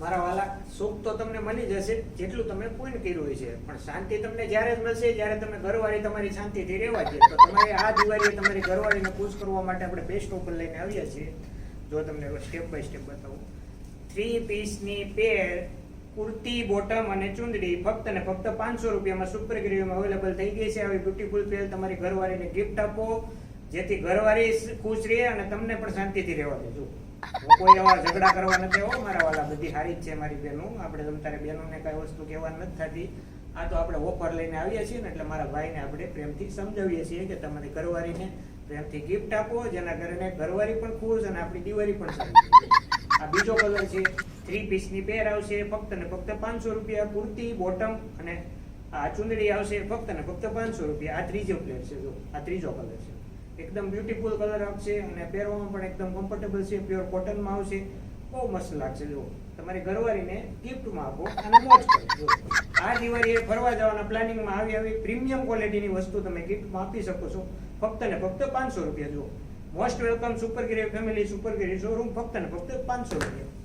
મારા વાલા, સુખ તો તમને મળી જશે જેટલું તમે પુણ્ય કર્યું હોય છે, પણ શાંતિ તમને જ્યારે જ મળશે જ્યારે તમે ઘરવાળી તમારી શાંતિથી રહેવા છે. તો તમારે આ દિવાળીએ તમારી ઘરવાળીને ખુશ કરવા માટે આપણે બેસ્ટ ઓફર લઈને આવ્યા છીએ. જો તમને સ્ટેપ બાય સ્ટેપ બતાવું. 3 પીસની પેર કુર્તી, બોટમ અને ચુંદડી ફક્ત ને ફક્ત 500 રૂપિયામાં સુપર ગ્રેવીમાં અવેલેબલ થઈ ગઈ છે. આવી બ્યુટીફુલ પેર તમારી ઘરવાળીને ગિફ્ટ આપો, જેથી ઘરવાળી ખુશ રહે અને તમને પણ શાંતિથી રહેવા દેજો. કોઈ એવા ઝઘડા કરવા નથી હો મારા વાલા, બધી સારી જ છે મારી બહેનો. આપણે તમારે બહેનોને કઈ વસ્તુ કહેવા નથી થતી. આ તો આપણે ઓફર લઈને આવ્યા છીએ ને, એટલે મારા ભાઈને આપણે પ્રેમથી સમજાવીએ છીએ કે તમારી ઘરવાળીને પ્રેમથી ગિફ્ટ આપો, જેના કારણે ઘરવાળી પણ ખુશ અને આપણી દિવાળી પણ સારી. આ બીજો કલર છે. 3 પીસની પેર આવશે ફક્ત ને ફક્ત 500 રૂપિયા. કુર્તી, બોટમ અને આ ચુંદડી આવશે ફક્ત ને ફક્ત 500 રૂપિયા. આ ત્રીજો પ્લેટ છે. જો આ ત્રીજો કલર છે. એકદમ બ્યુટીફુલ કલર આવશે અને પહેરવામાં પણ એકદમ કમ્ફર્ટેબલ છે. પ્યોર કોટનમાં આવશે. બહુ મસ્ત લાગશે. જો તમારી ઘરવાળીને ગિફ્ટમાં આપો અને મોજ કરો. આ દિવાળીએ ફરવા જવાના પ્લાનિંગમાં આવી પ્રીમિયમ ક્વોલિટીની વસ્તુ તમે ગિફ્ટમાં આપી શકો છો ફક્ત ને ફક્ત 500 રૂપિયા. જો most welcome super gravy family, super gravy showroom, ફક્ત ને ફક્ત 500 રૂપિયા.